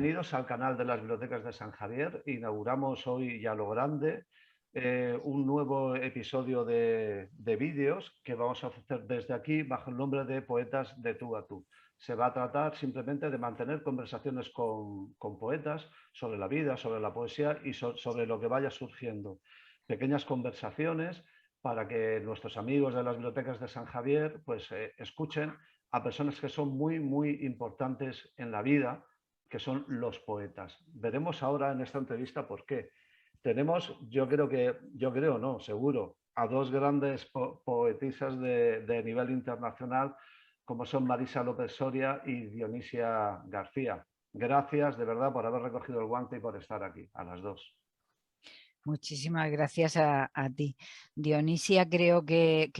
bienvenidos al canal de las Bibliotecas de San Javier. Inauguramos hoy ya lo grande, un nuevo episodio de vídeos que vamos a hacer desde aquí bajo el nombre de Poetas de Tú a Tú. Se va a tratar simplemente de mantener conversaciones con poetas sobre la vida, sobre la poesía y sobre lo que vaya surgiendo. Pequeñas conversaciones para que nuestros amigos de las Bibliotecas de San Javier pues, escuchen a personas que son muy, muy importantes en la vida, que son los poetas. Veremos ahora en esta entrevista por qué. Tenemos, yo creo no, seguro, a dos grandes poetisas de nivel internacional, como son Marisa López Soria y Dionisia García. Gracias de verdad por haber recogido el guante y por estar aquí, a las dos. Muchísimas gracias a ti. Dionisia creo que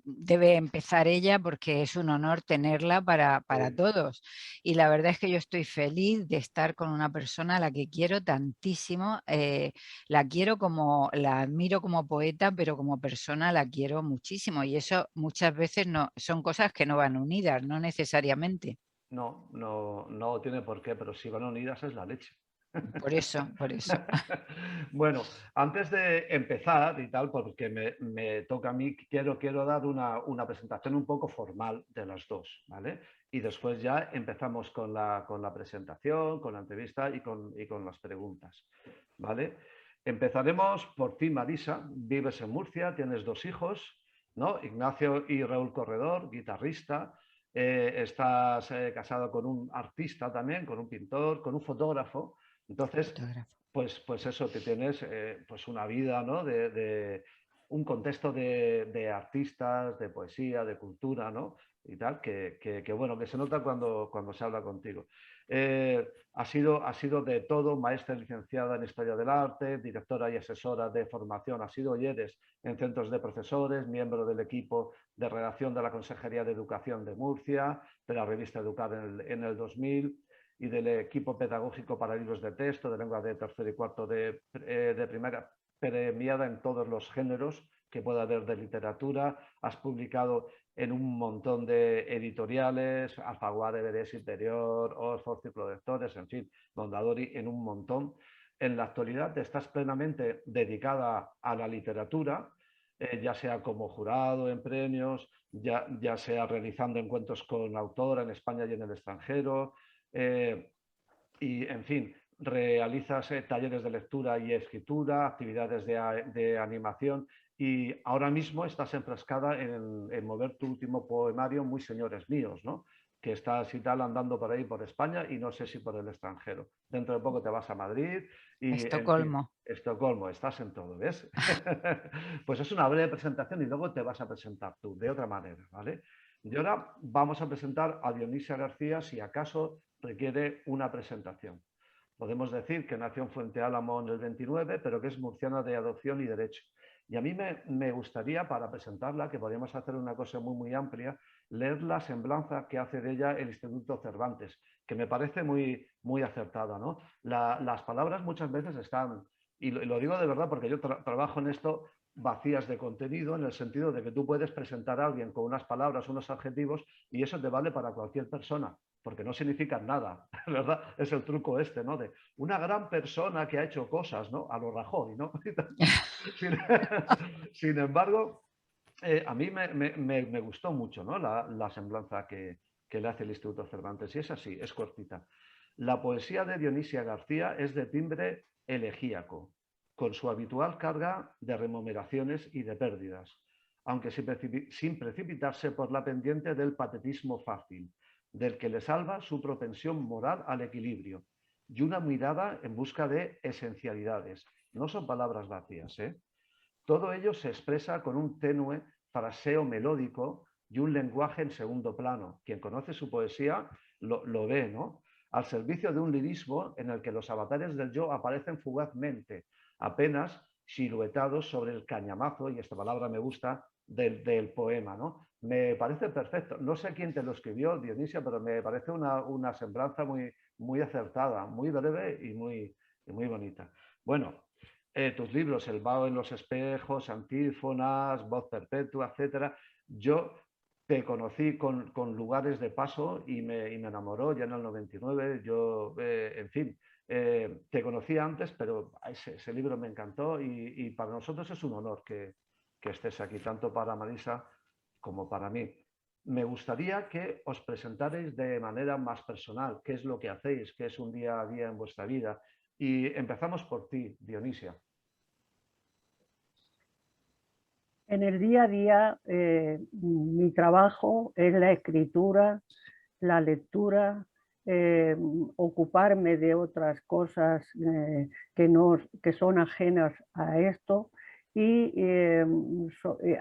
debe empezar ella porque es un honor tenerla para todos. Y la verdad es que yo estoy feliz de estar con una persona a la que quiero tantísimo. La quiero la admiro como poeta, pero como persona la quiero muchísimo. Y eso muchas veces no, son cosas que no van unidas, no necesariamente. No tiene por qué, pero si van unidas es la leche. Por eso, por eso. Bueno, antes de empezar y tal, porque me toca a mí, quiero dar una presentación un poco formal de las dos, ¿vale? Y después ya empezamos con la presentación, con la entrevista y con las preguntas, ¿vale? Empezaremos por ti, Marisa. Vives en Murcia, tienes dos hijos, ¿no? Ignacio y Raúl Corredor, guitarrista. Estás casado con un artista también, con un pintor, con un fotógrafo. Entonces, Fotógrafo. pues eso, que tienes pues una vida, ¿no? De un contexto de artistas, de poesía, de cultura, ¿no? Y tal, bueno, que se nota cuando se habla contigo. Ha sido de todo, maestra y licenciada en Historia del Arte, directora y asesora de formación, ha sido y eres en centros de profesores, miembro del equipo de redacción de la Consejería de Educación de Murcia, de la revista Educar en el 2000 y del equipo pedagógico para libros de texto, de lengua de tercero y cuarto de primaria, premiada en todos los géneros que pueda haber de literatura. Has publicado en un montón de editoriales, Alfaguara, Everest Interior, Oxford, Círculo de Lectores, en fin, Mondadori, en un montón. En la actualidad estás plenamente dedicada a la literatura, ya sea como jurado en premios, ya sea realizando encuentros con autora en España y en el extranjero, y, en fin, realizas talleres de lectura y escritura, actividades de animación y ahora mismo estás enfrascada en mover tu último poemario, Muy señores míos, ¿no? Que estás y tal andando por ahí por España y no sé si por el extranjero. Dentro de poco te vas a Madrid y, en fin, Estocolmo. Estocolmo, estás en todo, ¿ves? Pues es una breve presentación y luego te vas a presentar tú, de otra manera, ¿vale? Y ahora vamos a presentar a Dionisia García, si acaso requiere una presentación. Podemos decir que nació en Fuente Álamo en el 29, pero que es murciana de adopción y derecho. Y a mí me gustaría, para presentarla, que podríamos hacer una cosa muy, muy amplia, leer la semblanza que hace de ella el Instituto Cervantes, que me parece muy, muy acertada, ¿no? Las palabras muchas veces están, y lo digo de verdad porque yo trabajo en esto, vacías de contenido, en el sentido de que tú puedes presentar a alguien con unas palabras, unos adjetivos, y eso te vale para cualquier persona, porque no significan nada, ¿verdad? Es el truco este, ¿no? De una gran persona que ha hecho cosas, ¿no? A lo Rajoy, ¿no? Sin embargo, a mí me gustó mucho, ¿no? La semblanza que le hace el Instituto Cervantes, y es así, es cortita. La poesía de Dionisia García es de timbre elegíaco, con su habitual carga de remuneraciones y de pérdidas, aunque sin precipitarse por la pendiente del patetismo fácil, del que le salva su propensión moral al equilibrio y una mirada en busca de esencialidades. No son palabras vacías, ¿eh? Todo ello se expresa con un tenue fraseo melódico y un lenguaje en segundo plano. Quien conoce su poesía lo ve, ¿no? Al servicio de un lirismo en el que los avatares del yo aparecen fugazmente, apenas siluetados sobre el cañamazo, y esta palabra me gusta, del poema, ¿no? Me parece perfecto. No sé quién te lo escribió, Dionisia, pero me parece una semblanza muy, muy acertada, muy breve y muy bonita. Bueno, tus libros, El vaho en los espejos, Antífonas, Voz perpetua, etcétera. Yo te conocí con Lugares de Paso y me enamoró ya en el 99. Yo, en fin, te conocí antes, pero ese libro me encantó y para nosotros es un honor que estés aquí, tanto para Marisa como para mí. Me gustaría que os presentarais de manera más personal, qué es lo que hacéis, qué es un día a día en vuestra vida. Y empezamos por ti, Dionisia. En el día a día, mi trabajo es la escritura, la lectura, ocuparme de otras cosas que son ajenas a esto y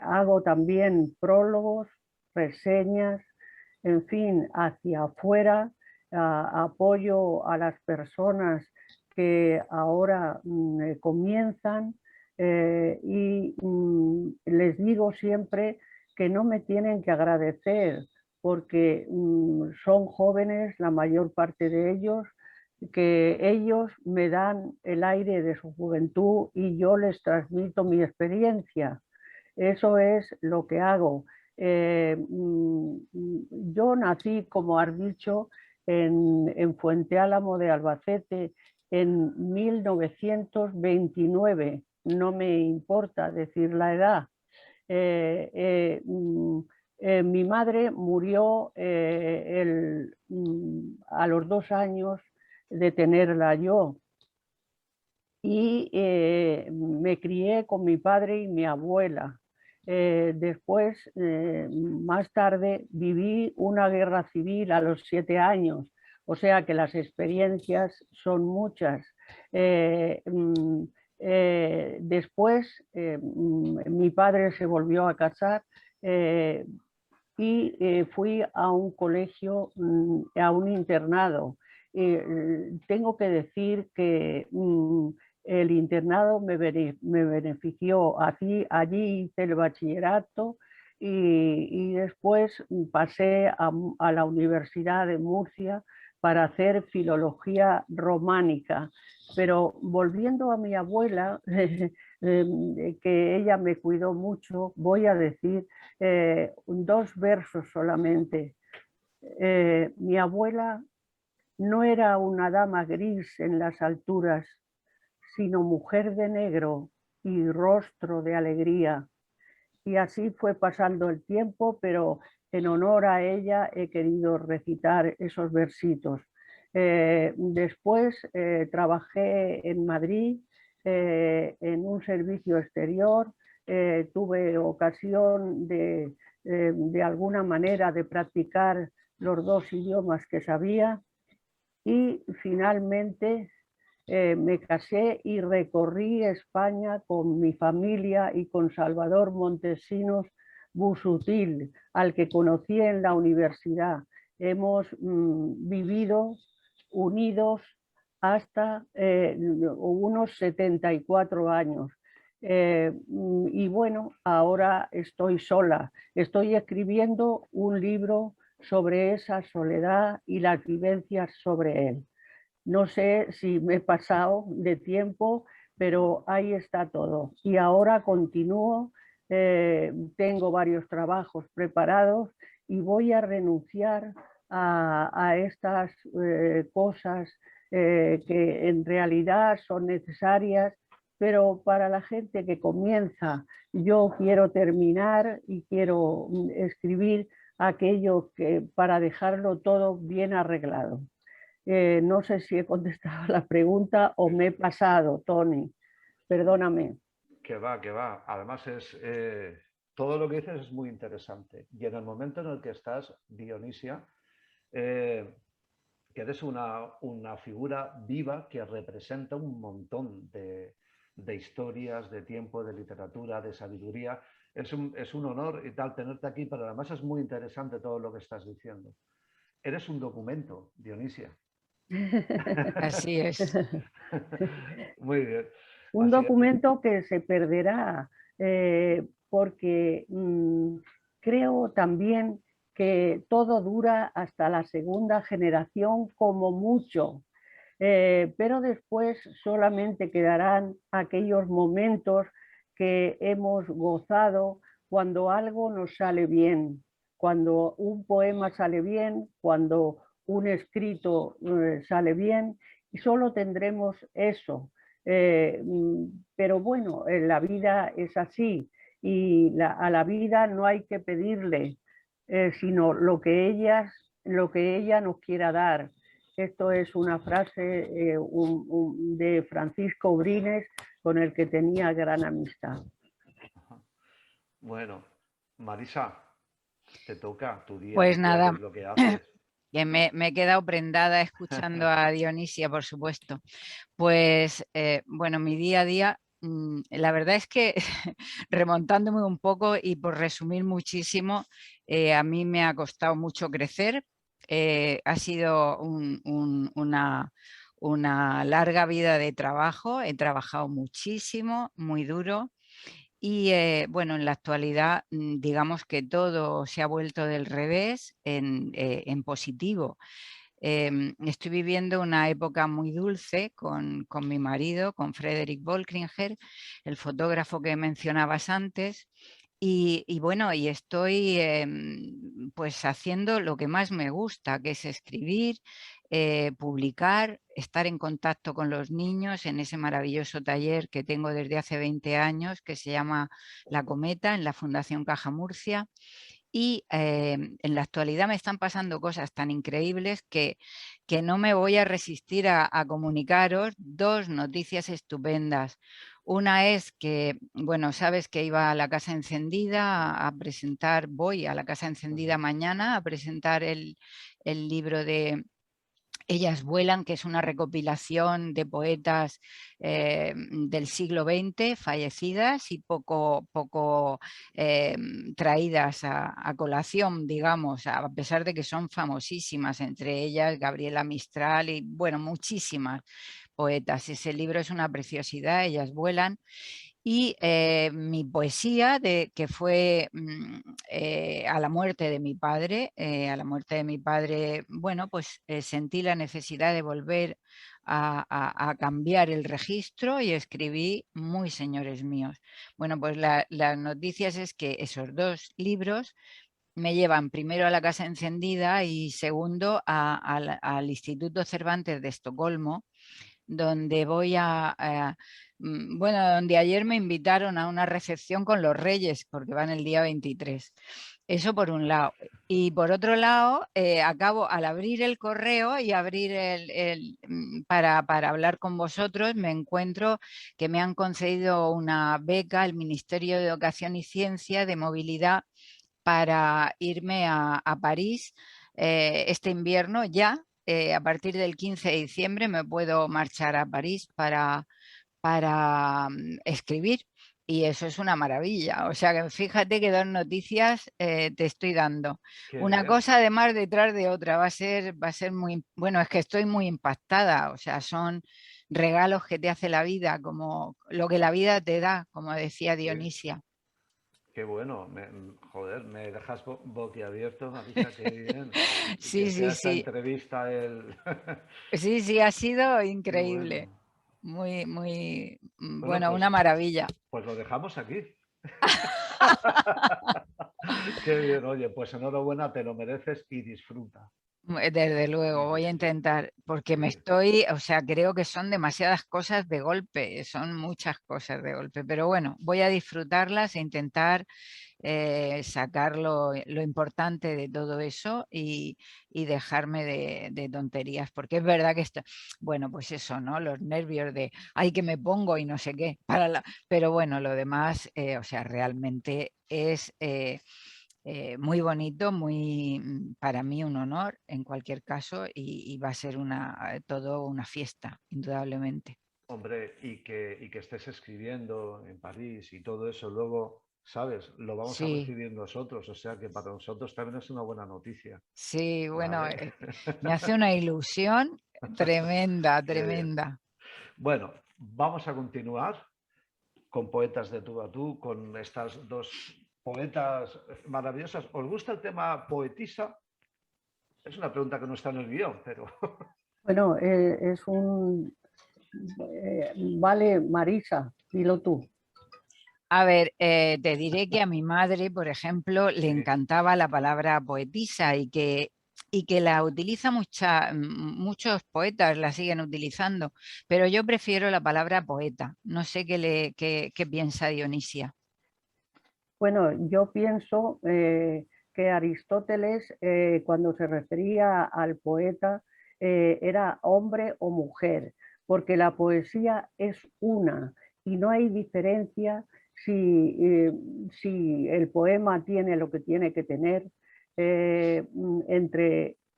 hago también prólogos, reseñas, en fin, hacia afuera, apoyo a las personas que ahora comienzan y les digo siempre que no me tienen que agradecer porque son jóvenes, la mayor parte de ellos, que ellos me dan el aire de su juventud y yo les transmito mi experiencia. Eso es lo que hago. Yo nací, como has dicho, en Fuente Álamo de Albacete en 1929. No me importa decir la edad. Mi madre murió a los 2 años de tenerla yo y me crié con mi padre y mi abuela. Después, más tarde, viví una guerra civil a los 7 años, o sea que las experiencias son muchas. Después, mi padre se volvió a casar y fui a un colegio, a un internado. Tengo que decir que el internado me benefició. Allí hice el bachillerato y después pasé a la Universidad de Murcia para hacer filología románica. Pero volviendo a mi abuela, que ella me cuidó mucho, voy a decir 2 versos solamente. Mi abuela no era una dama gris en las alturas, sino mujer de negro y rostro de alegría. Y así fue pasando el tiempo, pero en honor a ella he querido recitar esos versitos. Después trabajé en Madrid en un servicio exterior, tuve ocasión de alguna manera de practicar los 2 idiomas que sabía y finalmente me casé y recorrí España con mi familia y con Salvador Montesinos Busutil, al que conocí en la universidad. Hemos vivido unidos hasta unos 74 años. Y bueno, ahora estoy sola. Estoy escribiendo un libro sobre esa soledad y las vivencias sobre él. No sé si me he pasado de tiempo, pero ahí está todo. Y ahora continúo, tengo varios trabajos preparados y voy a renunciar a estas cosas que en realidad son necesarias, pero para la gente que comienza, yo quiero terminar y quiero escribir aquello que para dejarlo todo bien arreglado. No sé si he contestado la pregunta o me he pasado, Tony. Perdóname. Que va, que va. Además, todo lo que dices es muy interesante. Y en el momento en el que estás, Dionisia, que eres una figura viva que representa un montón de historias, de tiempo, de literatura, de sabiduría. Es un honor y tal tenerte aquí, pero además es muy interesante todo lo que estás diciendo. Eres un documento, Dionisia. Así es. Muy bien. Un Así es. documento que se perderá porque creo también que todo dura hasta la segunda generación como mucho, pero después solamente quedarán aquellos momentos que hemos gozado cuando algo nos sale bien. cuando un poema sale bien, cuando un escrito sale bien, y solo tendremos eso. Pero bueno, la vida es así, y a la vida no hay que pedirle, sino lo que ella nos quiera dar. Esto es una frase de Francisco Brines, con el que tenía gran amistad. Bueno, Marisa, te toca tu día a Pues día, qué nada, es lo que haces. que me he quedado prendada escuchando a Dionisia, por supuesto. Pues bueno, mi día a día, la verdad es que remontándome un poco y por resumir muchísimo, a mí me ha costado mucho crecer. Ha sido una larga vida de trabajo, he trabajado muchísimo, muy duro. Y bueno, en la actualidad, digamos que todo se ha vuelto del revés en positivo. Estoy viviendo una época muy dulce con mi marido, con Frederick Volkringer, el fotógrafo que mencionabas antes. Y bueno, y estoy pues haciendo lo que más me gusta, que es escribir, publicar, estar en contacto con los niños en ese maravilloso taller que tengo desde hace 20 años, que se llama La Cometa, en la Fundación Caja Murcia. Y en la actualidad me están pasando cosas tan increíbles que no me voy a resistir a comunicaros dos noticias estupendas. Una es que, bueno, sabes que iba a la Casa Encendida a presentar, voy a la Casa Encendida mañana a presentar el libro de Ellas vuelan, que es una recopilación de poetas del siglo XX fallecidas y poco traídas a colación, digamos, a pesar de que son famosísimas, entre ellas Gabriela Mistral y, bueno, muchísimas poetas. Ese libro es una preciosidad, Ellas vuelan. Y mi poesía, que fue a la muerte de mi padre, bueno, pues sentí la necesidad de volver a cambiar el registro y escribí Muy señores míos. Bueno, pues las noticias es que esos dos libros me llevan primero a la Casa Encendida y segundo al Instituto Cervantes de Estocolmo, donde donde ayer me invitaron a una recepción con los Reyes, porque van el día 23. Eso por un lado. Y por otro lado, acabo al abrir el correo y abrir para hablar con vosotros, me encuentro que me han concedido una beca, el Ministerio de Educación y Ciencia, de movilidad, para irme a París este invierno ya. A partir del 15 de diciembre me puedo marchar a París para escribir, y eso es una maravilla. O sea que fíjate que dos noticias te estoy dando. Qué Una bien. cosa además detrás de otra. Va a ser muy, bueno, es que estoy muy impactada. O sea, son regalos que te hace la vida, como lo que la vida te da, como decía Sí. Dionisia. Qué bueno, joder, me dejas boquiabierto, Marisa, qué bien. Que Sí, sea sí, esta sí. entrevista el... Sí, sí, ha sido Qué increíble. bueno. Muy, muy, Bueno, bueno, una maravilla. pues lo dejamos aquí. Qué bien, oye, pues enhorabuena, te lo mereces y disfruta. Desde Y luego, voy a disfruta. intentar, porque me Sí. estoy, o sea, creo que son demasiadas cosas de golpe, son muchas cosas de golpe, pero bueno, voy a disfrutarlas e intentar sacar lo importante de todo eso y dejarme de tonterías, porque es verdad que esto, bueno, pues eso, ¿no? Los nervios de, ay, que me pongo y no sé qué, pero bueno, lo demás, o sea, realmente es muy bonito, para mí un honor en cualquier caso, y va a ser todo una fiesta, indudablemente. Hombre, y que estés escribiendo en París y todo eso, luego, ¿sabes? Lo vamos a Sí, recibir nosotros, o sea que para nosotros también es una buena noticia, sí, bueno, ¿vale? me hace una ilusión tremenda, Qué bien. tremenda. Bueno, vamos a continuar con Poetas de tú a tú, con estas dos poetas maravillosas. ¿Os gusta el tema poetisa? Es una pregunta que no está en el guión, pero... Bueno, vale, Marisa, dilo tú. A ver, te diré que a mi madre, por ejemplo, le Sí. encantaba la palabra poetisa y que la utiliza muchos poetas, la siguen utilizando, pero yo prefiero la palabra poeta. No sé qué piensa Dionisia. Bueno, yo pienso que Aristóteles, cuando se refería al poeta, era hombre o mujer, porque la poesía es una y no hay diferencia si el poema tiene lo que tiene que tener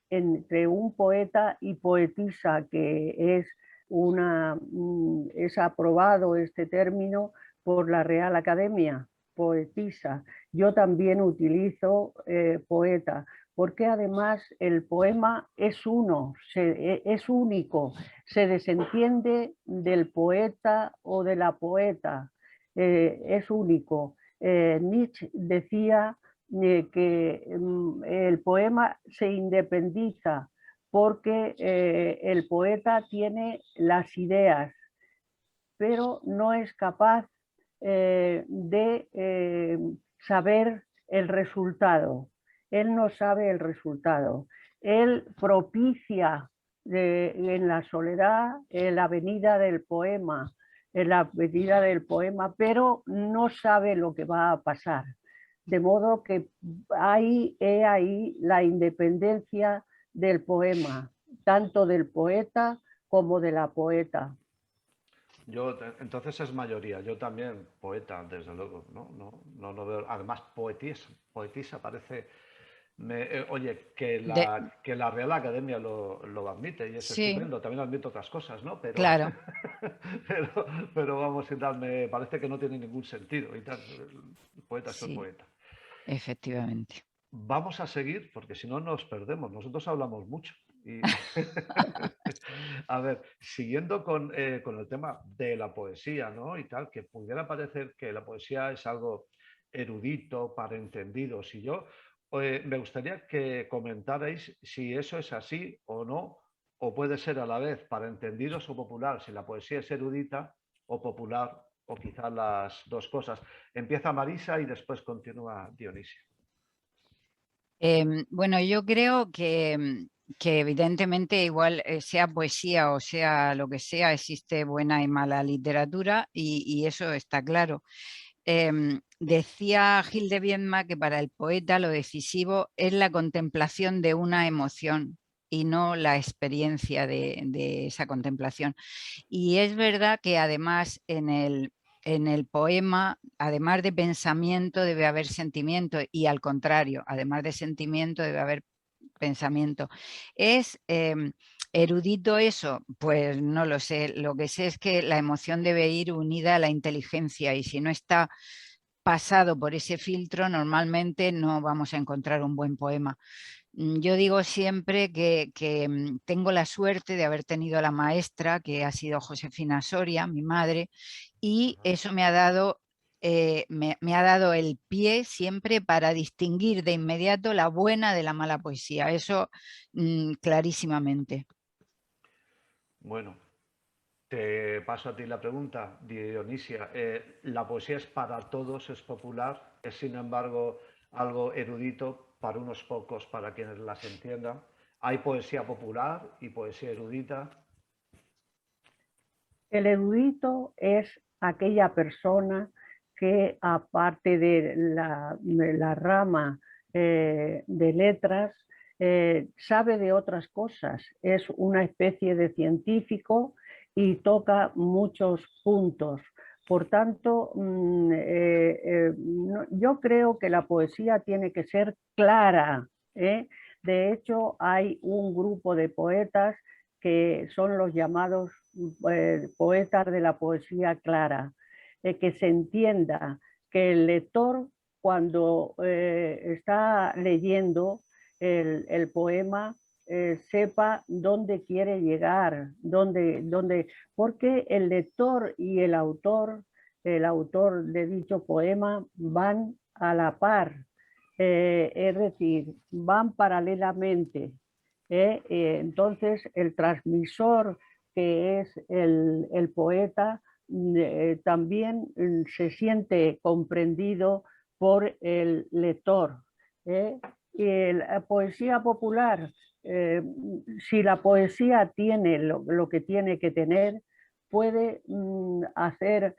entre un poeta y poetisa, que es es aprobado este término por la Real Academia. Poetisa. Yo también utilizo poeta, porque además el poema es uno, es único, se desentiende del poeta o de la poeta, es único. Nietzsche decía que el poema se independiza porque el poeta tiene las ideas, pero no es capaz de saber el resultado. Él no sabe el resultado. Él propicia en la soledad la venida del poema, pero no sabe lo que va a pasar. De modo que he ahí la independencia del poema, tanto del poeta como de la poeta. Entonces es mayoría, yo también poeta, desde luego, no lo veo. Además, poetisa parece, oye, que la Real Academia lo admite y es Sí, estupendo, también admite otras cosas, ¿no? Pero, claro, pero, pero vamos, y tal, me parece que no tiene ningún sentido y tal. El poeta es el sí, poeta. efectivamente. Vamos a seguir porque si no nos perdemos. Nosotros hablamos mucho. Y... A ver, siguiendo con el tema de la poesía, ¿no? Y tal, que pudiera parecer que la poesía es algo erudito, para entendidos. Y yo me gustaría que comentarais si eso es así o no, o puede ser a la vez para entendidos o popular, si la poesía es erudita o popular, o quizás las dos cosas. Empieza Marisa y después continúa Dionisio. Bueno, yo creo que evidentemente igual sea poesía o sea lo que sea, existe buena y mala literatura y eso está claro. Decía Gil de Viedma que para el poeta lo decisivo es la contemplación de una emoción y no la experiencia de esa contemplación. Y es verdad que además en el poema, además de pensamiento, debe haber sentimiento y al contrario, además de sentimiento, debe haber pensamiento. ¿Es erudito eso? Pues no lo sé. Lo que sé es que la emoción debe ir unida a la inteligencia y si no está pasado por ese filtro, normalmente no vamos a encontrar un buen poema. Yo digo siempre que tengo la suerte de haber tenido a la maestra, que ha sido Josefina Soria, mi madre, y eso me ha dado, me ha dado el pie siempre para distinguir de inmediato la buena de la mala poesía. Eso clarísimamente. Bueno, te paso a ti la pregunta, Dionisia. ¿La poesía es para todos, es popular? ¿Es, sin embargo, algo erudito para unos pocos, para quienes las entiendan? ¿Hay poesía popular y poesía erudita? El erudito es aquella persona que, aparte de la rama de letras, sabe de otras cosas. Es una especie de científico y toca muchos puntos. Por tanto, yo creo que la poesía tiene que ser clara, ¿eh? De hecho, hay un grupo de poetas que son los llamados poetas de la poesía clara, que se entienda que el lector, cuando está leyendo el poema, sepa dónde quiere llegar, porque el lector y el autor de dicho poema van a la par, es decir, van paralelamente. Entonces, el transmisor, que es el poeta, también se siente comprendido por el lector. Y la poesía popular, si la poesía tiene lo que tiene que tener, puede hacer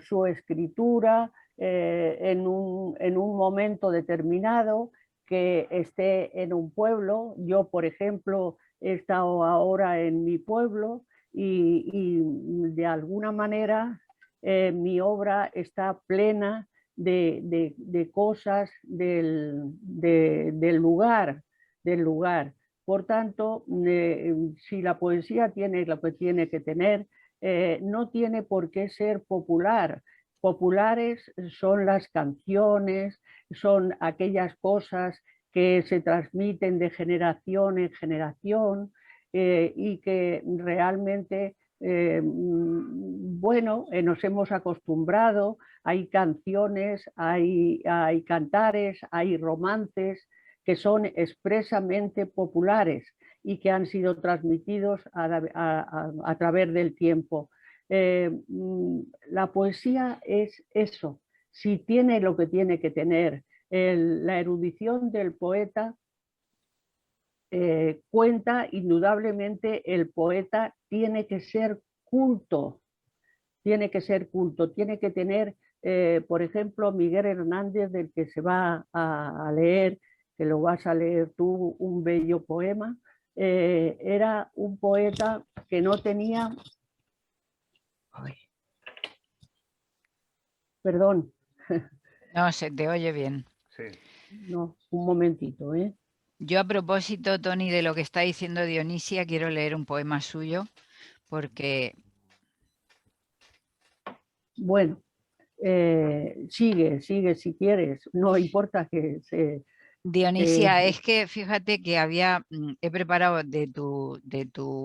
su escritura en un momento determinado, que esté en un pueblo. Yo, por ejemplo, he estado ahora en mi pueblo y de alguna manera mi obra está plena de cosas del lugar. Por tanto, si la poesía tiene lo que tiene que tener, no tiene por qué ser popular. Populares son las canciones, son aquellas cosas que se transmiten de generación en generación y que realmente, bueno, nos hemos acostumbrado. Hay canciones, hay cantares, hay romances que son expresamente populares y que han sido transmitidos a través del tiempo. La poesía es eso, si tiene lo que tiene que tener. La erudición del poeta cuenta indudablemente. El poeta tiene que ser culto, tiene que tener, por ejemplo, Miguel Hernández, del que se va a leer, que lo vas a leer tú, un bello poema. Era un poeta que no tenía... Ay. Perdón. No, se te oye bien. Sí. No, un momentito, ¿eh? Yo, a propósito, Toni, de lo que está diciendo Dionisia, quiero leer un poema suyo, porque... Bueno, sigue si quieres, no importa que se... Dionisia, es que fíjate que he preparado de tu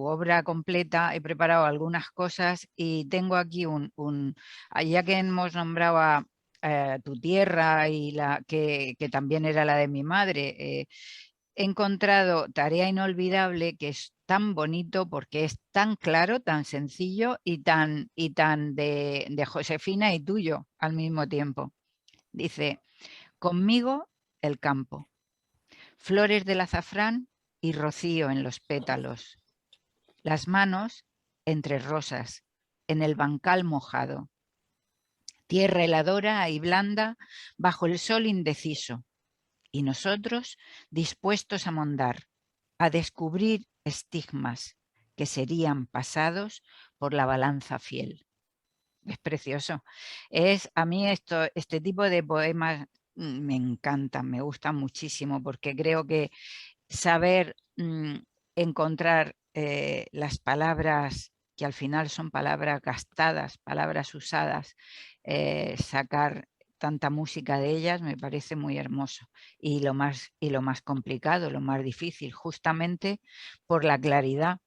obra completa, he preparado algunas cosas y tengo aquí ya que hemos nombrado a tu tierra y que también era la de mi madre, he encontrado Tarea Inolvidable, que es tan bonito porque es tan claro, tan sencillo y tan de Josefina y tuyo al mismo tiempo. Dice: conmigo el campo, flores del azafrán y rocío en los pétalos, las manos entre rosas, en el bancal mojado, tierra heladora y blanda bajo el sol indeciso, y nosotros dispuestos a mondar, a descubrir estigmas que serían pasados por la balanza fiel. Es precioso. A mí este tipo de poemas me encantan, me gustan muchísimo, porque creo que saber encontrar las palabras que al final son palabras gastadas, palabras usadas, sacar tanta música de ellas, me parece muy hermoso. Y lo más complicado, lo más difícil, justamente por la claridad,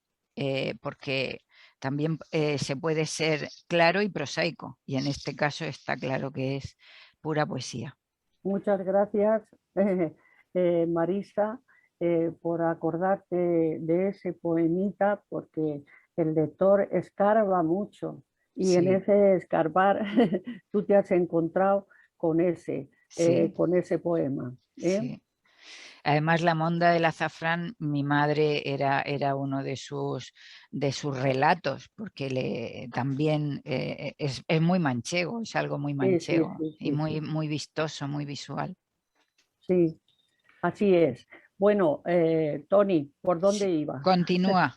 porque también se puede ser claro y prosaico, y en este caso está claro que es pura poesía. Muchas gracias, Marisa, por acordarte de ese poemita, porque el lector escarba mucho y en ese escarbar tú te has encontrado con ese poema. Sí. Además, La monda del azafrán, mi madre era uno de sus relatos, porque también es muy manchego, es algo muy manchego y muy vistoso, muy visual. Sí, así es. Bueno, Toni, ¿por dónde iba? Continúa.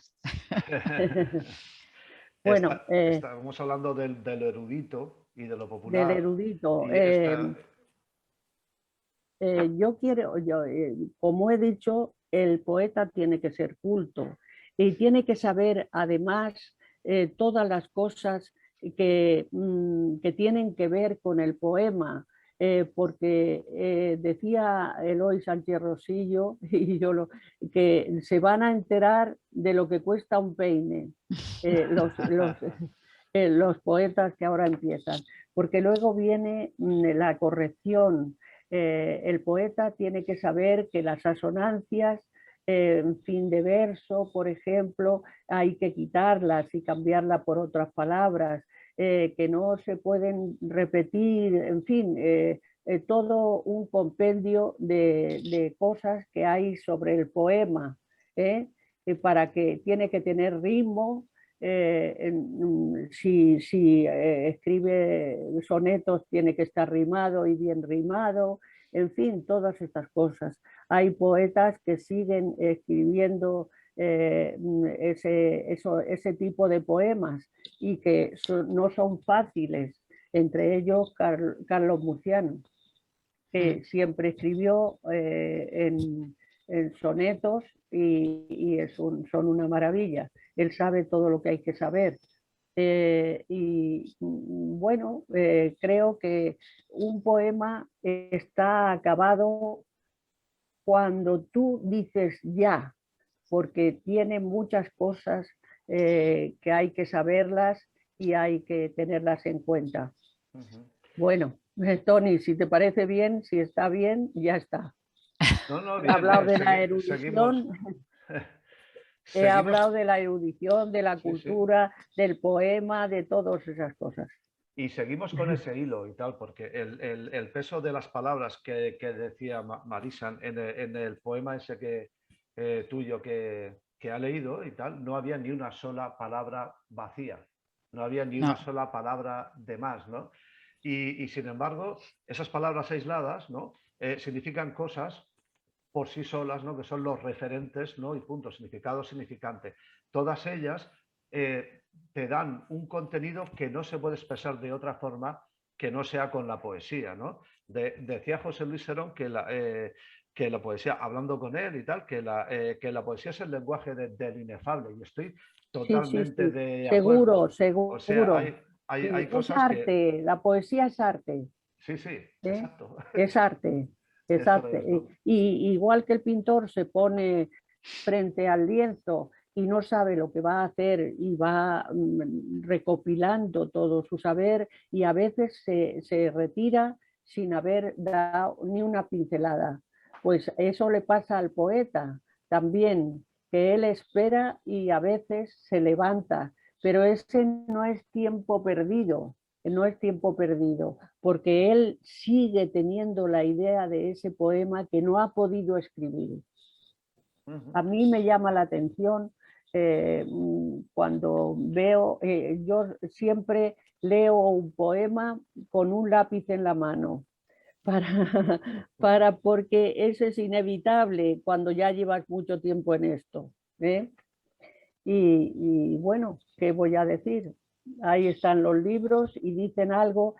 Bueno, estábamos hablando del erudito y de lo popular. Del erudito. Como he dicho, el poeta tiene que ser culto y tiene que saber además todas las cosas que tienen que ver con el poema, porque decía Eloy Sánchez Rosillo y que se van a enterar de lo que cuesta un peine, los poetas que ahora empiezan, porque luego viene la corrección. El poeta tiene que saber que las asonancias en fin de verso, por ejemplo, hay que quitarlas y cambiarla por otras palabras. que no se pueden repetir, en fin, todo un compendio de cosas que hay sobre el poema, para que tiene que tener ritmo. Si escribe sonetos tiene que estar rimado y bien rimado, en fin, todas estas cosas. Hay poetas que siguen escribiendo ese tipo de poemas y que no son fáciles, entre ellos Carlos Murciano, que siempre escribió en sonetos y son una maravilla. Él sabe todo lo que hay que saber. Y bueno, creo que un poema está acabado cuando tú dices ya, porque tiene muchas cosas que hay que saberlas y hay que tenerlas en cuenta. Bueno, Tony, si te parece bien, si está bien, ya está. No, He bien, hablado bien. de la erudición, he hablado de la erudición, de la cultura, del poema, de todas esas cosas. Y seguimos con ese hilo y tal, porque el peso de las palabras que decía Marisa en el poema ese tuyo que ha leído y tal, no había ni una sola palabra vacía, no había ni una sola palabra de más, ¿no? Y sin embargo, esas palabras aisladas, ¿no? Significan cosas por sí solas, ¿no? Que son los referentes, ¿no? Y punto, significado, significante. Todas ellas te dan un contenido que no se puede expresar de otra forma que no sea con la poesía, ¿no? Decía José Luis Serón que la poesía, hablando con él y tal, que la poesía es el lenguaje del inefable, y estoy totalmente de acuerdo. Seguro. O sea, hay Sí, es cosas arte, la poesía es arte. Sí, exacto. Es arte, es Eso arte. es, ¿no? Y igual que el pintor se pone frente al lienzo y no sabe lo que va a hacer y va recopilando todo su saber, y a veces se retira sin haber dado ni una pincelada. Pues eso le pasa al poeta también, que él espera y a veces se levanta, pero ese no es tiempo perdido, no es tiempo perdido, porque él sigue teniendo la idea de ese poema que no ha podido escribir. A mí me llama la atención cuando veo, yo siempre leo un poema con un lápiz en la mano, porque eso es inevitable cuando ya llevas mucho tiempo en esto. Y bueno, ¿qué voy a decir? Ahí están los libros y dicen algo,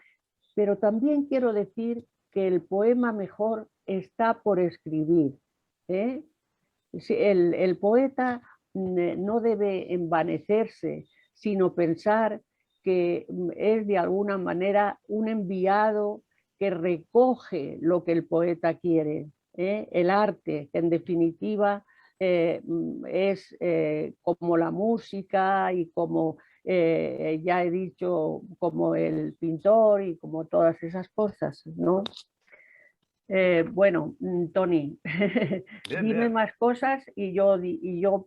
pero también quiero decir que el poema mejor está por escribir. El poeta no debe envanecerse, sino pensar que es de alguna manera un enviado que recoge lo que el poeta quiere. El arte, que en definitiva es como la música y como ya he dicho, como el pintor y como todas esas cosas, ¿no? Bueno, Tony, Bien, dime bien. más cosas y yo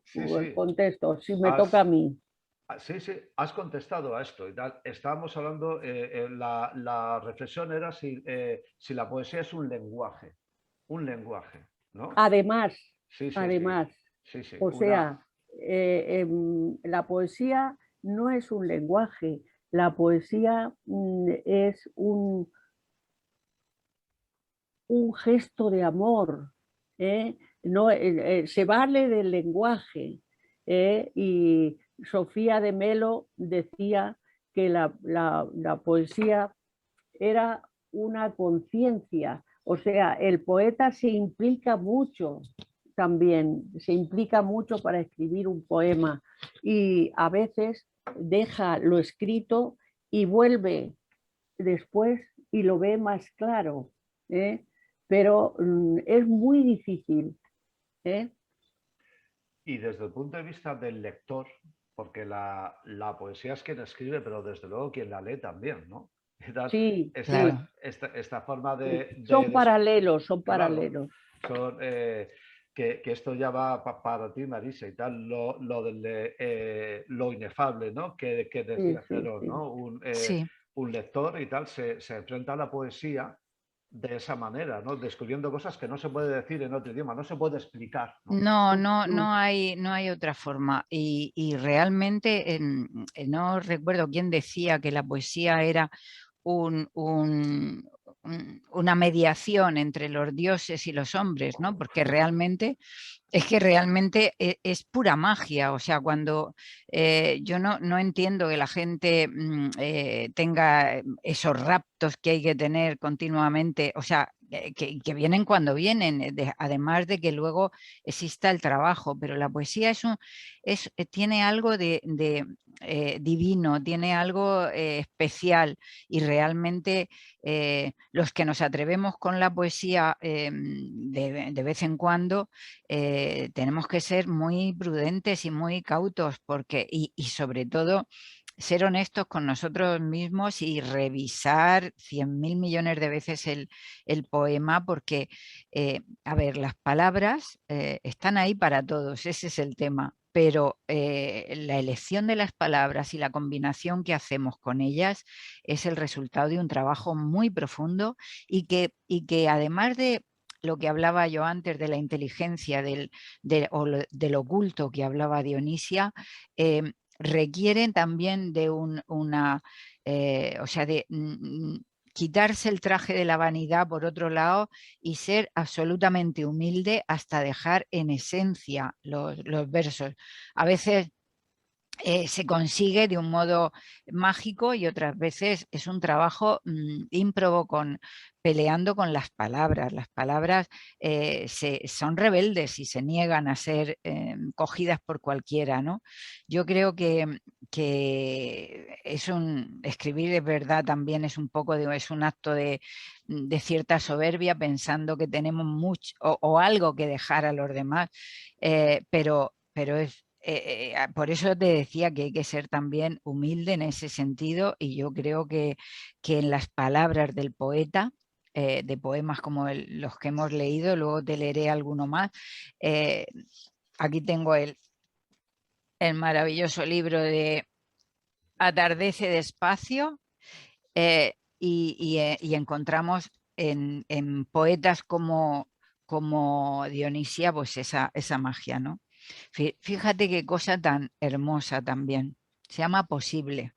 Sí. contesto, si me toca a mí. Sí, has contestado a esto y tal. Estábamos hablando, la reflexión era si la poesía es un lenguaje, ¿no? Además, Sí, o sea, la poesía no es un lenguaje, la poesía es un gesto de amor, no, se vale del lenguaje. Y Sofía de Melo decía que la poesía era una conciencia, o sea, el poeta se implica mucho también, se implica mucho para escribir un poema y a veces deja lo escrito y vuelve después y lo ve más claro, pero es muy difícil. Y desde el punto de vista del lector, porque la poesía es quien escribe, pero desde luego quien la lee también, ¿no? Sí, Esta forma son paralelos, son claro, paralelos. que esto ya va para ti, Marisa, y tal, lo inefable, ¿no? Que Sí, decía sí, Cero, sí. ¿no? Sí. Un lector y tal se enfrenta a la poesía de esa manera, ¿no? Descubriendo cosas que no se puede decir en otro idioma, no se puede explicar, ¿no? No, no hay otra forma. Y realmente no recuerdo quién decía que la poesía era una mediación entre los dioses y los hombres, ¿no? Porque realmente es que realmente es pura magia. O sea, cuando yo no entiendo que la gente tenga esos raptos que hay que tener continuamente, o sea, que vienen cuando vienen, además de que luego exista el trabajo, pero la poesía tiene algo de divino, tiene algo especial, y realmente los que nos atrevemos con la poesía de vez en cuando, tenemos que ser muy prudentes y muy cautos, y sobre todo ser honestos con nosotros mismos y revisar 100.000 millones de veces el poema, porque, a ver, las palabras están ahí para todos, ese es el tema, pero la elección de las palabras y la combinación que hacemos con ellas es el resultado de un trabajo muy profundo, y que además de lo que hablaba yo antes de la inteligencia, del oculto que hablaba Dionisia, requieren también de o sea, de quitarse el traje de la vanidad por otro lado, y ser absolutamente humilde hasta dejar en esencia los versos. A veces se consigue de un modo mágico, y otras veces es un trabajo ímprobo, peleando con las palabras. Las palabras son rebeldes y se niegan a ser cogidas por cualquiera, ¿no? Yo creo que escribir de verdad también es un poco es un acto de cierta soberbia, pensando que tenemos mucho o algo que dejar a los demás, pero por eso te decía que hay que ser también humilde en ese sentido, y yo creo que en las palabras del poeta, de poemas como los que hemos leído, luego te leeré alguno más. Aquí tengo el maravilloso libro de Atardece despacio, y encontramos en poetas como Dionisia, pues esa magia, ¿no? Fíjate qué cosa tan hermosa también. Se llama Posible.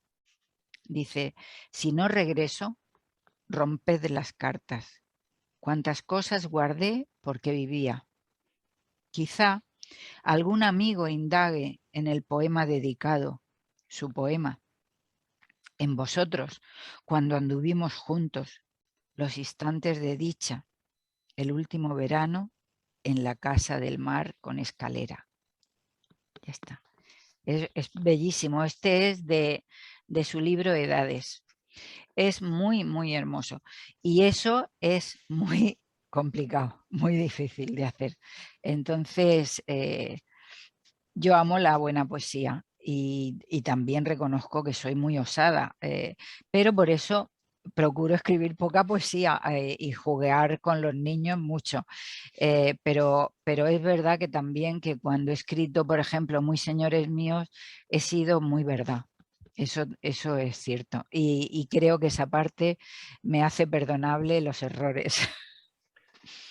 Dice: si no regreso, romped las cartas. Cuántas cosas guardé porque vivía. Quizá algún amigo indague en el poema dedicado, su poema, en vosotros, cuando anduvimos juntos, los instantes de dicha, el último verano, en la casa del mar con escalera. Ya está. Es bellísimo. Este es de su libro Edades. Es muy, muy hermoso. Y eso es muy complicado, muy difícil de hacer. Entonces, yo amo la buena poesía, y también reconozco que soy muy osada, pero por eso procuro escribir poca poesía, y juguear con los niños mucho. Pero es verdad que también, que cuando he escrito, por ejemplo, Muy señores míos, he sido muy verdad. Eso es cierto. Y creo que esa parte me hace perdonable los errores.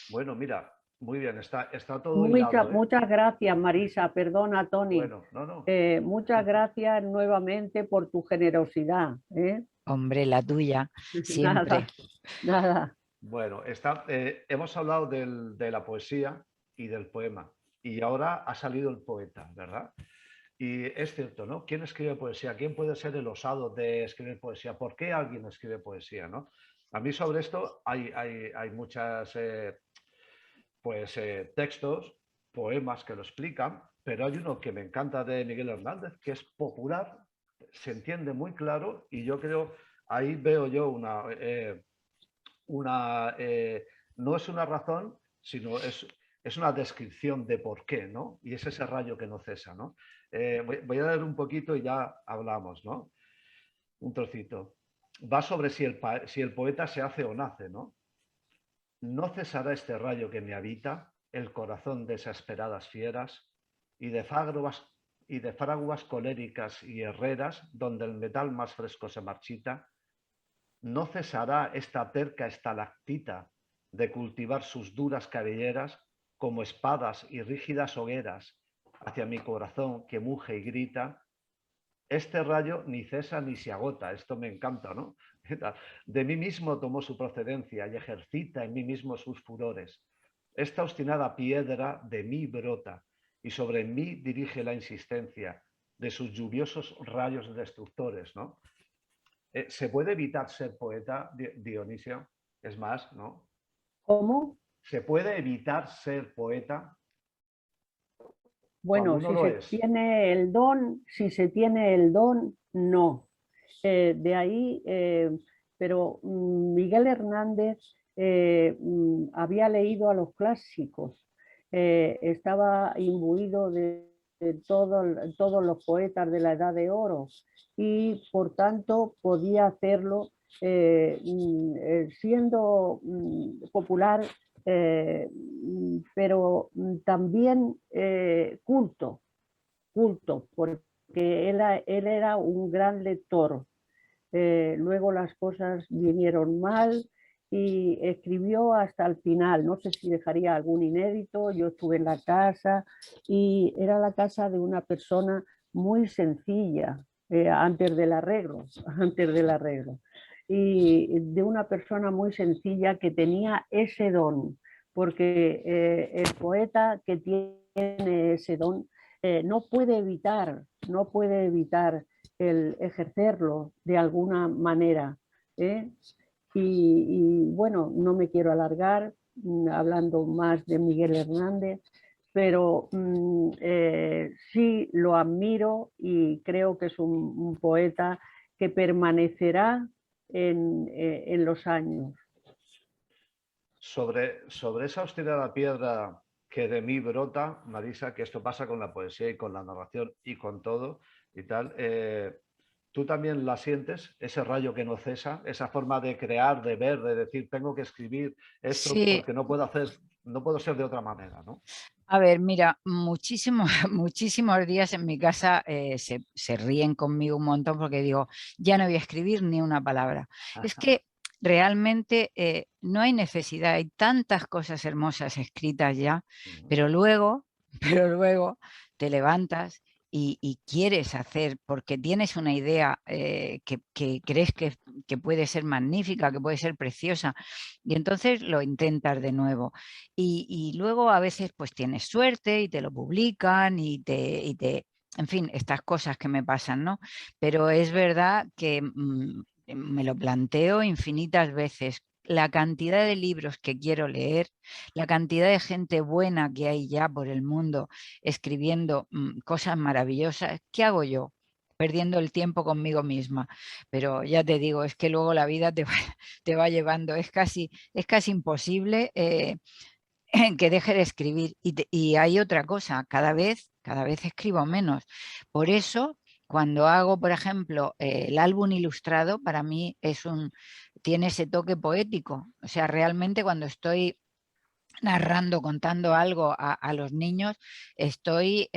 Bueno, mira, muy bien, está todo hilado, ¿eh? Muchas gracias, Marisa. Perdona, Tony. Bueno, no. Muchas gracias nuevamente por tu generosidad. Hombre, la tuya, siempre. Nada, nada. Bueno, hemos hablado de la poesía y del poema, y ahora ha salido el poeta, ¿verdad? Y es cierto, ¿no? ¿Quién escribe poesía? ¿Quién puede ser el osado de escribir poesía? ¿Por qué alguien escribe poesía, no? A mí sobre esto hay muchas textos, poemas que lo explican, pero hay uno que me encanta de Miguel Hernández, que es popular, se entiende muy claro, y yo creo, ahí veo yo no es una razón, sino es una descripción de por qué, ¿no? Y es ese rayo que no cesa, ¿no? Voy a leer un poquito y ya hablamos, ¿no? Un trocito. Va sobre si el poeta se hace o nace, ¿no? No cesará este rayo que me habita el corazón de desesperadas fieras y de fraguas coléricas y herreras donde el metal más fresco se marchita, no cesará esta terca estalactita de cultivar sus duras cabelleras como espadas y rígidas hogueras hacia mi corazón que muge y grita. Este rayo ni cesa ni se agota, esto me encanta, ¿no? De mí mismo tomó su procedencia y ejercita en mí mismo sus furores. Esta obstinada piedra de mí brota y sobre mí dirige la insistencia de sus lluviosos rayos destructores, ¿no? ¿Se puede evitar ser poeta, Dionisio? Es más, ¿no? ¿Cómo? ¿Se puede evitar ser poeta cuando Bueno, uno si lo se es? tiene el don, si se tiene el don, no. De ahí, pero Miguel Hernández había leído a los clásicos, estaba imbuido de todos los poetas de la Edad de Oro y por tanto podía hacerlo siendo popular, pero también culto, porque él era un gran lector. Luego las cosas vinieron mal y escribió hasta el final. No sé si dejaría algún inédito. Yo estuve en la casa y era la casa de una persona muy sencilla, antes del arreglo, antes del arreglo. Y de una persona muy sencilla que tenía ese don, porque el poeta que tiene ese don no puede evitar el ejercerlo de alguna manera. ¿eh? Y bueno, no me quiero alargar hablando más de Miguel Hernández, pero sí lo admiro y creo que es un poeta que permanecerá en los años. Sobre esa obstinada piedra que de mí brota, Marisa, que esto pasa con la poesía y con la narración y con todo y tal, ¿tú también la sientes, ese rayo que no cesa, esa forma de crear, de ver, de decir, tengo que escribir esto Sí, porque no puedo ser de otra manera, ¿no? a ver, mira, muchísimos días en mi casa se ríen conmigo un montón porque digo, ya no voy a escribir ni una palabra. Es que realmente no hay necesidad, hay tantas cosas hermosas escritas ya, pero luego, pero luego te levantas y quieres hacer, porque tienes una idea que crees que puede ser magnífica, que puede ser preciosa, y entonces lo intentas de nuevo. Y luego a veces pues tienes suerte y te lo publican en fin, estas cosas que me pasan, ¿no? Pero es verdad que me lo planteo infinitas veces. La cantidad de libros que quiero leer, la cantidad de gente buena que hay ya por el mundo escribiendo cosas maravillosas, ¿qué hago yo? Perdiendo el tiempo conmigo misma. Pero ya te digo, es que luego la vida te va llevando, es casi imposible que deje de escribir. Y hay otra cosa, cada vez escribo menos. Por eso, cuando hago, por ejemplo, el álbum ilustrado, para mí tiene ese toque poético. O sea, realmente cuando estoy narrando, contando algo a los niños, estoy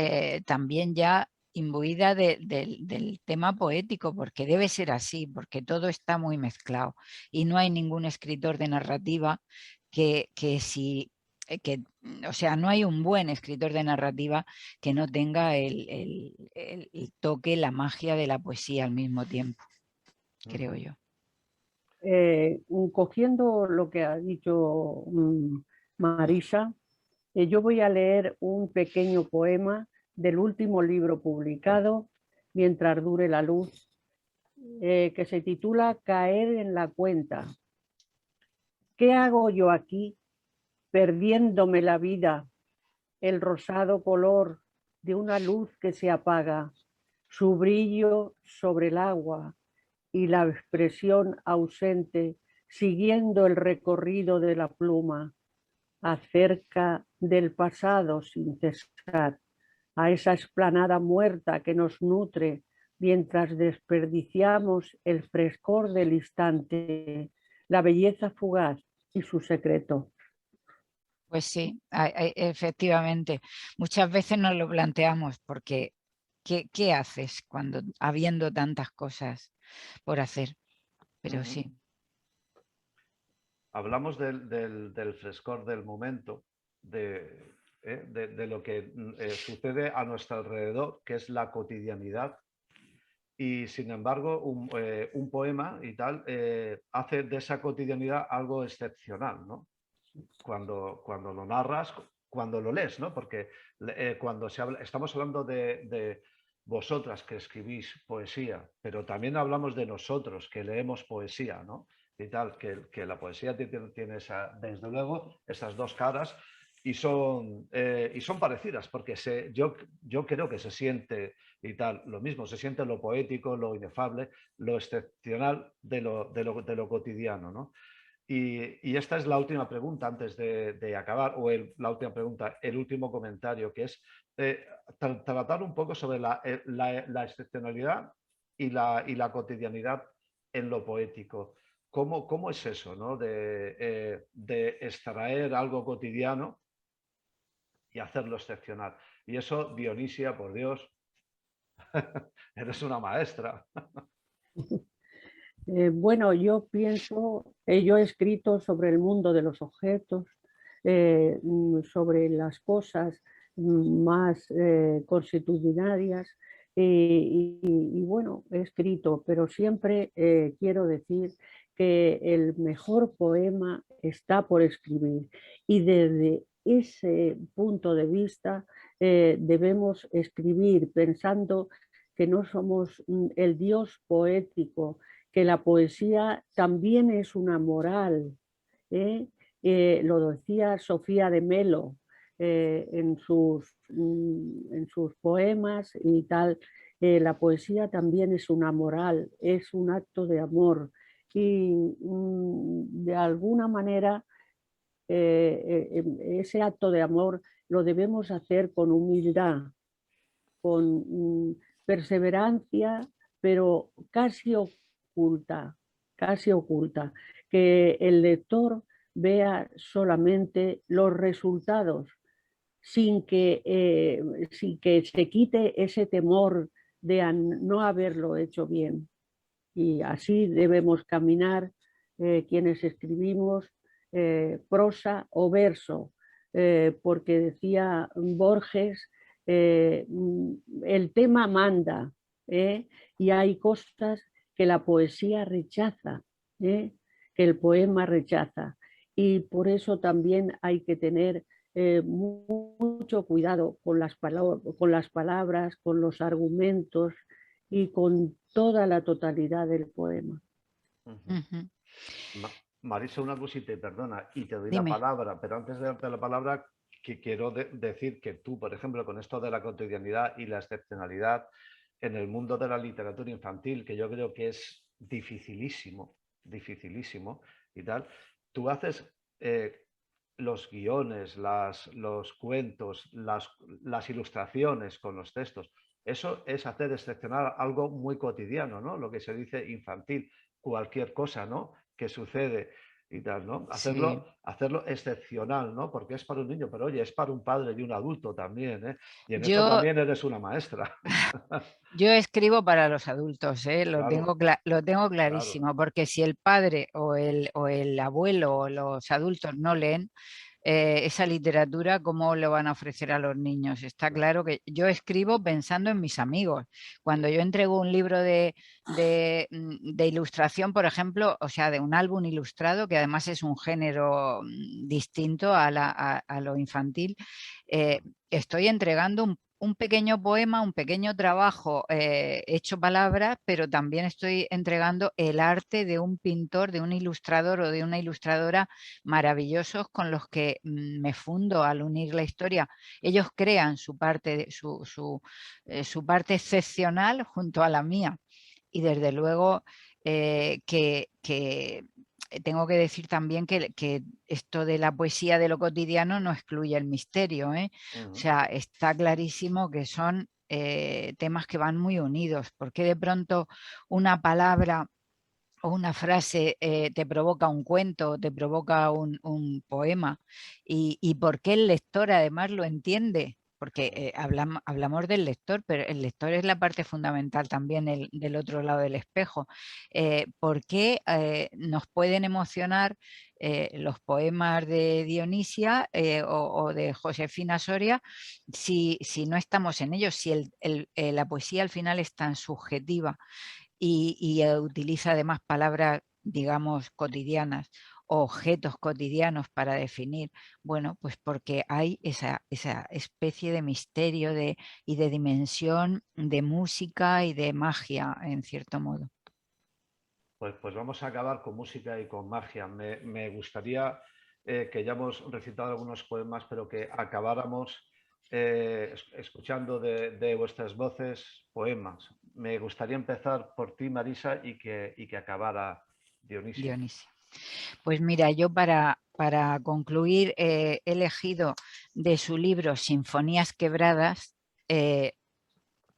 también ya imbuida del tema poético, porque debe ser así, porque todo está muy mezclado y no hay ningún escritor de narrativa o sea, no hay un buen escritor de narrativa que no tenga el toque, la magia de la poesía al mismo tiempo, creo yo. Cogiendo lo que ha dicho Marisa, yo voy a leer un pequeño poema del último libro publicado, Mientras dure la luz, que se titula Caer en la cuenta. ¿Qué hago yo aquí, perdiéndome la vida, el rosado color de una luz que se apaga, su brillo sobre el agua y la expresión ausente, siguiendo el recorrido de la pluma, acerca del pasado sin cesar, a esa explanada muerta que nos nutre mientras desperdiciamos el frescor del instante, la belleza fugaz y su secreto? Pues sí, efectivamente. Muchas veces nos lo planteamos porque ¿qué haces cuando habiendo tantas cosas por hacer? Pero Ujú. sí. Hablamos del frescor del momento, de lo que sucede a nuestro alrededor, que es la cotidianidad. Y sin embargo, un poema y tal hace de esa cotidianidad algo excepcional, ¿no? Cuando lo narras, cuando lo lees, ¿no? Porque cuando estamos hablando de vosotras que escribís poesía, pero también hablamos de nosotros que leemos poesía, ¿no? Y tal, que la poesía tiene desde luego esas dos caras y son parecidas, porque yo creo que se siente y tal, lo mismo, se siente lo poético, lo inefable, lo excepcional de lo cotidiano, ¿no? Y esta es la última pregunta antes de acabar, o la última pregunta, el último comentario, que es tratar un poco sobre la excepcionalidad y la cotidianidad en lo poético. ¿Cómo es eso, ¿no? De extraer algo cotidiano y hacerlo excepcional? Y eso, Dionisia, por Dios, eres una maestra. Bueno, yo pienso, yo he escrito sobre el mundo de los objetos, sobre las cosas más consuetudinarias y bueno, he escrito, pero siempre quiero decir que el mejor poema está por escribir y desde ese punto de vista debemos escribir pensando que no somos el Dios poético, que la poesía también es una moral. ¿eh? Lo decía Sofía de Melo en sus poemas y tal. La poesía también es una moral, es un acto de amor y de alguna manera ese acto de amor lo debemos hacer con humildad, con perseverancia, pero casi oculta, que el lector vea solamente los resultados sin que se quite ese temor de no haberlo hecho bien. Y así debemos caminar quienes escribimos prosa o verso, porque decía Borges, el tema manda, y hay cosas que la poesía rechaza, que el poema rechaza. Y por eso también hay que tener mucho cuidado con las palabras, con los argumentos y con toda la totalidad del poema. Marisa, una cosita, perdona, y te doy la Dime. palabra, pero antes de darte la palabra, que quiero decir que tú, por ejemplo, con esto de la cotidianidad y la excepcionalidad en el mundo de la literatura infantil, que yo creo que es dificilísimo, dificilísimo y tal, tú haces los guiones, los cuentos, las ilustraciones con los textos. Eso es hacer excepcional algo muy cotidiano, ¿no? Lo que se dice infantil, cualquier cosa, ¿no? Que sucede y tal, ¿no? Sí. Hacerlo excepcional, ¿no? Porque es para un niño, pero oye, es para un padre y un adulto también, ¿eh? Y en eso Yo, también eres una maestra. yo escribo para los adultos, Claro, lo tengo claro. clarísimo, porque si el padre o el abuelo o los adultos no leen, esa literatura, ¿cómo lo van a ofrecer a los niños? Está claro que yo escribo pensando en mis amigos. Cuando yo entrego un libro de ilustración, por ejemplo, o sea, de un álbum ilustrado, que además es un género distinto a lo infantil, estoy entregando un pequeño poema, un pequeño trabajo hecho palabras, pero también estoy entregando el arte de un pintor, de un ilustrador o de una ilustradora maravillosos con los que me fundo al unir la historia. Ellos crean su parte, su parte excepcional junto a la mía. Y desde luego que tengo que decir también que esto de la poesía de lo cotidiano no excluye el misterio, ¿eh? O sea, está clarísimo que son temas que van muy unidos, porque de pronto una palabra o una frase te provoca un cuento, te provoca un poema, y por qué el lector además lo entiende, porque hablamos del lector, pero el lector es la parte fundamental también del otro lado del espejo. ¿Por qué nos pueden emocionar los poemas de Dionisia o de Josefina Soria si no estamos en ellos, si la poesía al final es tan subjetiva y utiliza además palabras, digamos, cotidianas, objetos cotidianos para definir? Bueno, pues porque hay esa especie de misterio y de dimensión de música y de magia, en cierto modo. Pues vamos a acabar con música y con magia. Me gustaría que ya hemos recitado algunos poemas, pero que acabáramos escuchando de vuestras voces poemas. Me gustaría empezar por ti, Marisa, y que acabara Dionisia. Pues mira, yo para concluir he elegido de su libro Sinfonías Quebradas el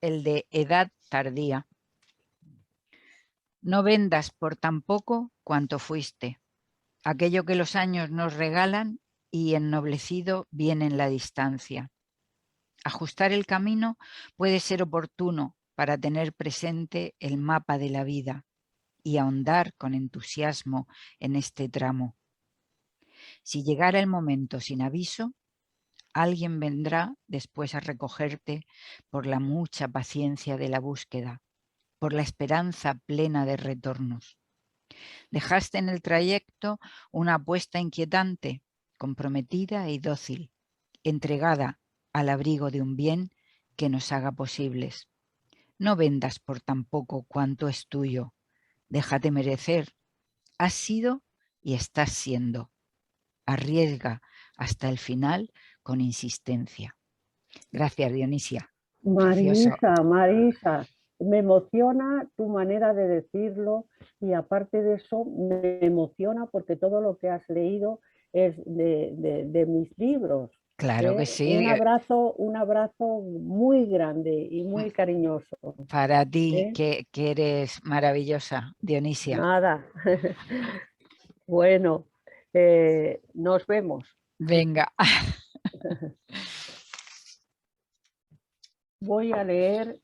de Edad Tardía. No vendas por tan poco cuanto fuiste, aquello que los años nos regalan y ennoblecido viene en la distancia. Ajustar el camino puede ser oportuno para tener presente el mapa de la vida y ahondar con entusiasmo en este tramo. Si llegara el momento sin aviso, alguien vendrá después a recogerte por la mucha paciencia de la búsqueda, por la esperanza plena de retornos. Dejaste en el trayecto una apuesta inquietante, comprometida y dócil, entregada al abrigo de un bien que nos haga posibles. No vendas por tan poco cuanto es tuyo. Déjate merecer. Has sido y estás siendo. Arriesga hasta el final con insistencia. Gracias, Dionisia. Precioso. Marisa, me emociona tu manera de decirlo, y aparte de eso me emociona porque todo lo que has leído es de mis libros. Claro que sí. Un abrazo muy grande y muy cariñoso. Para ti, que eres maravillosa, Dionisia. Nada. Bueno, nos vemos. Venga. Voy a leer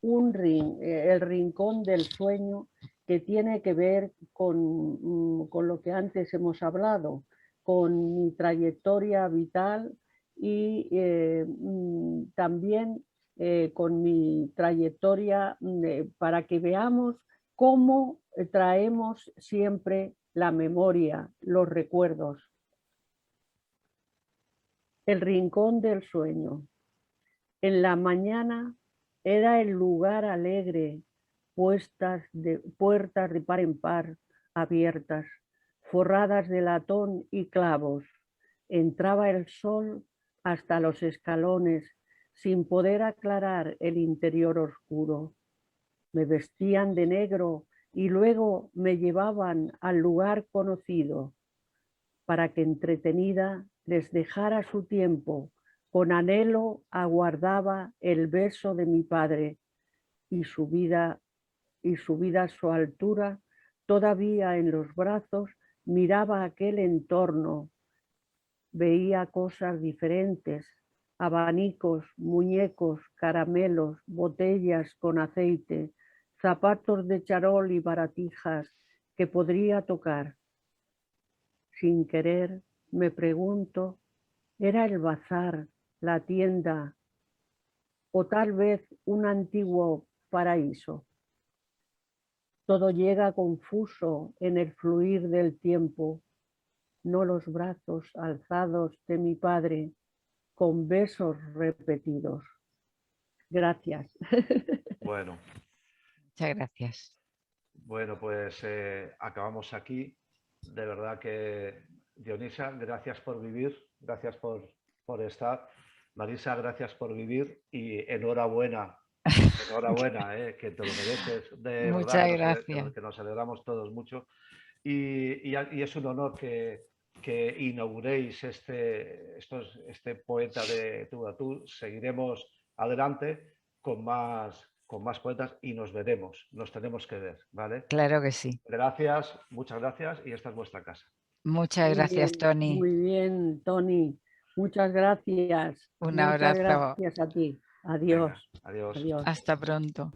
El Rincón del Sueño, que tiene que ver con lo que antes hemos hablado, con mi trayectoria vital y también con mi trayectoria para que veamos cómo traemos siempre la memoria, los recuerdos. El Rincón del Sueño. En la mañana era el lugar alegre, puertas de par en par abiertas, forradas de latón y clavos. Entraba el sol hasta los escalones, sin poder aclarar el interior oscuro. Me vestían de negro y luego me llevaban al lugar conocido, para que entretenida les dejara su tiempo. Con anhelo aguardaba el beso de mi padre, y subida a su altura, todavía en los brazos, miraba aquel entorno. Veía cosas diferentes: abanicos, muñecos, caramelos, botellas con aceite, zapatos de charol y baratijas que podría tocar. Sin querer, me pregunto, ¿era el bazar, la tienda o tal vez un antiguo paraíso? Todo llega confuso en el fluir del tiempo, no los brazos alzados de mi padre con besos repetidos. Gracias. Bueno. Muchas gracias. Bueno, pues acabamos aquí. De verdad que, Dionisia, gracias por vivir, gracias por estar. Marisa, gracias por vivir y enhorabuena. Enhorabuena, que te lo mereces. De Muchas verdad gracias. que nos alegramos todos mucho. Y es un honor que inauguréis este poeta de tú a tú. Seguiremos adelante con más con más poetas y nos veremos, nos tenemos que ver, ¿vale? Claro que sí. Gracias, muchas gracias y esta es vuestra casa. Muchas gracias, Toni. Muy bien, Toni. Muchas gracias. Un Muchas abrazo. gracias a ti. Adiós. Venga, adiós. Adiós. Hasta pronto.